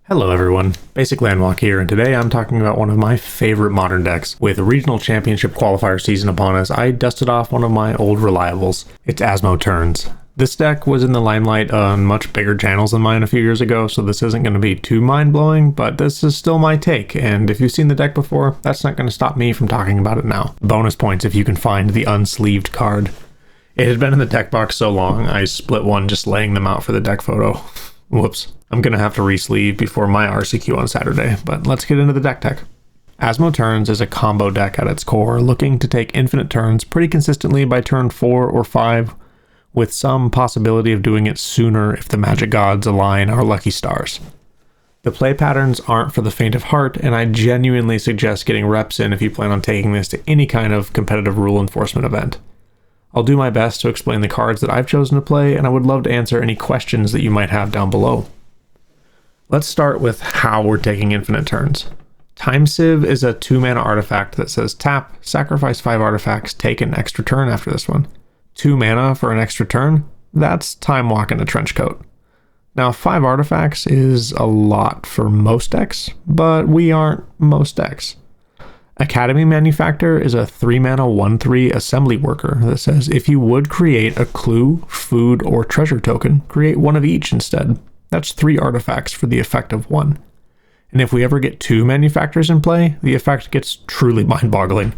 Hello everyone, BasicLandwalk here, and today I'm talking about one of my favorite modern decks. With regional championship qualifier season upon us, I dusted off one of my old reliables. It's Asmo Turns. This deck was in the limelight on much bigger channels than mine a few years ago, so this isn't going to be too mind-blowing, but this is still my take, and if you've seen the deck before, that's not going to stop me from talking about it now. Bonus points if you can find the unsleeved card. It had been in the deck box so long, I split one just laying them out for the deck photo. Whoops. I'm going to have to resleeve before my RCQ on Saturday, but let's get into the deck tech. Asmo Turns is a combo deck at its core, looking to take infinite turns pretty consistently by turn 4 or 5, with some possibility of doing it sooner if the magic gods align our lucky stars. The play patterns aren't for the faint of heart, and I genuinely suggest getting reps in if you plan on taking this to any kind of competitive rule enforcement event. I'll do my best to explain the cards that I've chosen to play, and I would love to answer any questions that you might have down below. Let's start with how we're taking infinite turns. Time Sieve is a 2-mana artifact that says tap, sacrifice 5 artifacts, take an extra turn after this one. 2 mana for an extra turn? That's Time Walk in a trench coat. Now 5 artifacts is a lot for most decks, but we aren't most decks. Academy Manufactor is a 3-mana 1/3 assembly worker that says if you would create a clue, food, or treasure token, create one of each instead. That's 3 artifacts for the effect of 1. And if we ever get 2 manufactors in play, the effect gets truly mind-boggling.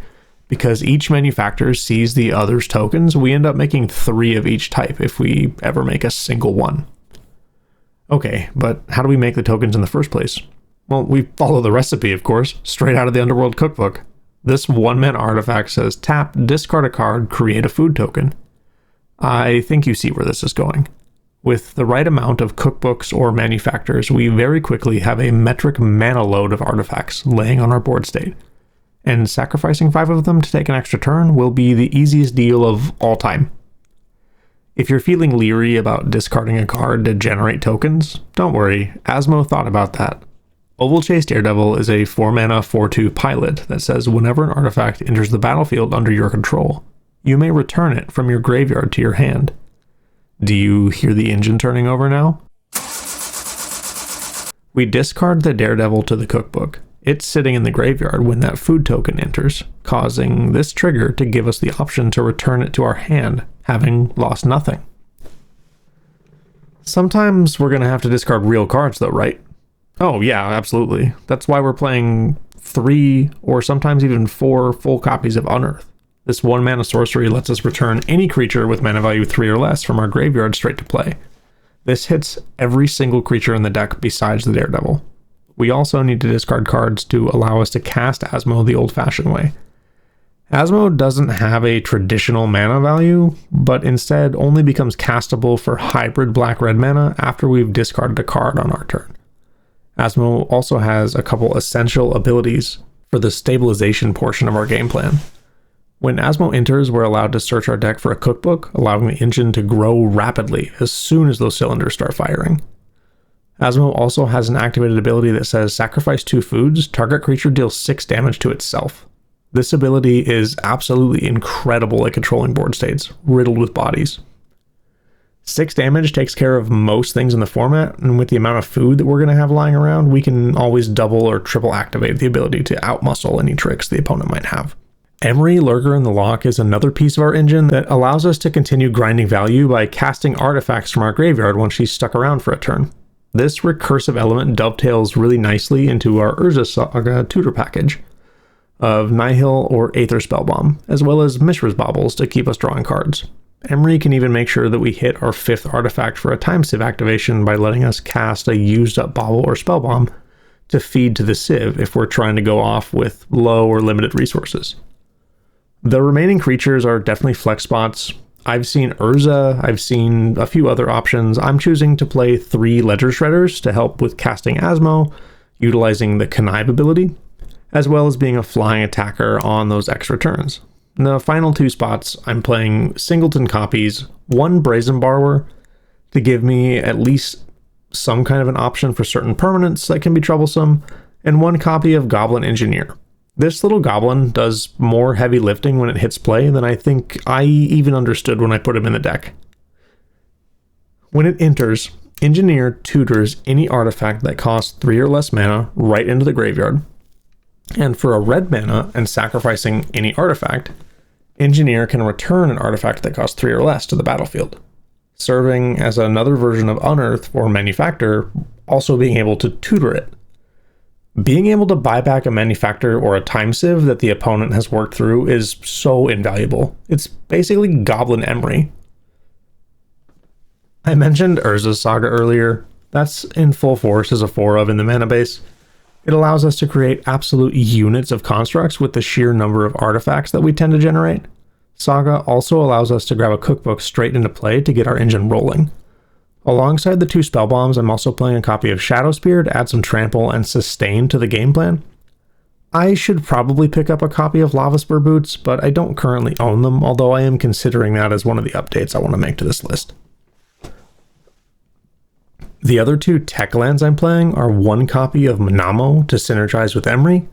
Because each manufactor sees the other's tokens, we end up making 3 of each type if we ever make a single one. Okay, but how do we make the tokens in the first place? Well, we follow the recipe, of course, straight out of the Underworld cookbook. This 1-mana artifact says tap, discard a card, create a food token. I think you see where this is going. With the right amount of cookbooks or manufactors, we very quickly have a metric mana load of artifacts laying on our board state. And sacrificing 5 of them to take an extra turn will be the easiest deal of all time. If you're feeling leery about discarding a card to generate tokens, don't worry, Asmo thought about that. Oval Chase Daredevil is a 4-mana 4/2 pilot that says whenever an artifact enters the battlefield under your control, you may return it from your graveyard to your hand. Do you hear the engine turning over now? We discard the Daredevil to the cookbook. It's sitting in the graveyard when that food token enters, causing this trigger to give us the option to return it to our hand, having lost nothing. Sometimes we're going to have to discard real cards though, right? Oh yeah, absolutely. That's why we're playing 3 or sometimes even 4 full copies of Unearth. This 1-mana sorcery lets us return any creature with mana value 3 or less from our graveyard straight to play. This hits every single creature in the deck besides the Daredevil. We also need to discard cards to allow us to cast Asmo the old-fashioned way. Asmo doesn't have a traditional mana value, but instead only becomes castable for hybrid black-red mana after we've discarded a card on our turn. Asmo also has a couple essential abilities for the stabilization portion of our game plan. When Asmo enters, we're allowed to search our deck for a cookbook, allowing the engine to grow rapidly as soon as those cylinders start firing. Asmo also has an activated ability that says sacrifice 2 foods, target creature deals 6 damage to itself. This ability is absolutely incredible at controlling board states, riddled with bodies. 6 damage takes care of most things in the format, and with the amount of food that we're going to have lying around, we can always double or triple activate the ability to outmuscle any tricks the opponent might have. Emery, Lurker in the Lock is another piece of our engine that allows us to continue grinding value by casting artifacts from our graveyard once she's stuck around for a turn. This recursive element dovetails really nicely into our Urza Saga tutor package of Nihil or Aether Spellbomb, as well as Mishra's Baubles to keep us drawing cards. Emery can even make sure that we hit our 5th artifact for a Time Sieve activation by letting us cast a used up Bauble or Spellbomb to feed to the Sieve if we're trying to go off with low or limited resources. The remaining creatures are definitely flex spots. I've seen Urza, I've seen a few other options. I'm choosing to play 3 Ledger Shredders to help with casting Asmo, utilizing the Connive ability, as well as being a flying attacker on those extra turns. In the final 2 spots, I'm playing Singleton copies, 1 Brazen Borrower to give me at least some kind of an option for certain permanents that can be troublesome, and 1 copy of Goblin Engineer. This little goblin does more heavy lifting when it hits play than I think I even understood when I put him in the deck. When it enters, Engineer tutors any artifact that costs 3 or less mana right into the graveyard. And for a red mana and sacrificing any artifact, Engineer can return an artifact that costs 3 or less to the battlefield, serving as another version of Unearth for Manufactor, also being able to tutor it. Being able to buy back a Manufactor or a Time Sieve that the opponent has worked through is so invaluable. It's basically Goblin Emery. I mentioned Urza's Saga earlier. That's in full force as a 4-of in the mana base. It allows us to create absolute units of constructs with the sheer number of artifacts that we tend to generate. Saga also allows us to grab a cookbook straight into play to get our engine rolling. Alongside the 2 spell bombs, I'm also playing a copy of Shadow Spear to add some trample and sustain to the game plan. I should probably pick up a copy of Lava Spur Boots, but I don't currently own them, although I am considering that as one of the updates I want to make to this list. The other 2 tech lands I'm playing are 1 copy of Manamo to synergize with Emery,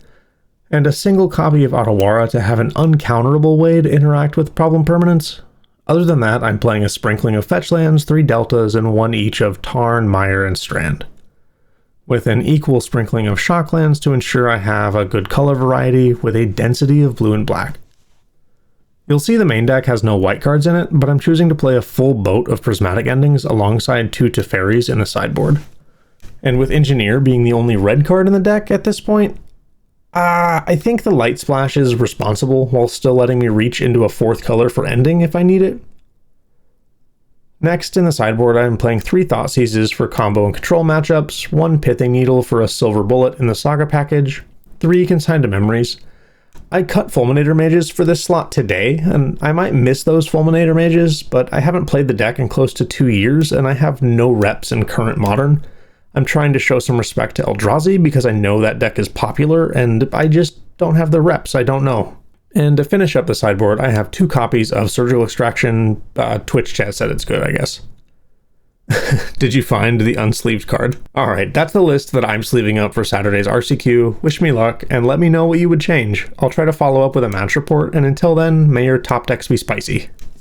and a single copy of Otawara to have an uncounterable way to interact with problem permanents. Other than that, I'm playing a sprinkling of fetch lands, 3 deltas, and 1 each of Tarn, Mire, and Strand, with an equal sprinkling of shock lands to ensure I have a good color variety with a density of blue and black. You'll see the main deck has no white cards in it, but I'm choosing to play a full boat of prismatic endings alongside 2 Teferis in the sideboard. And with Engineer being the only red card in the deck at this point, I think the Light Splash is responsible while still letting me reach into a 4th color for ending if I need it. Next in the sideboard, I'm playing 3 Thoughtseizes for combo and control matchups, 1 Pithing Needle for a silver bullet in the Saga package, 3 Consigned to Memories. I cut Fulminator Mages for this slot today, and I might miss those Fulminator Mages, but I haven't played the deck in close to 2 years, and I have no reps in current Modern. I'm trying to show some respect to Eldrazi because I know that deck is popular, and I just don't have the reps, I don't know. And to finish up the sideboard, I have 2 copies of Surgical Extraction. Twitch chat said it's good, I guess. Did you find the unsleeved card? Alright, that's the list that I'm sleeving up for Saturday's RCQ. Wish me luck, and let me know what you would change. I'll try to follow up with a match report, and until then, may your top decks be spicy.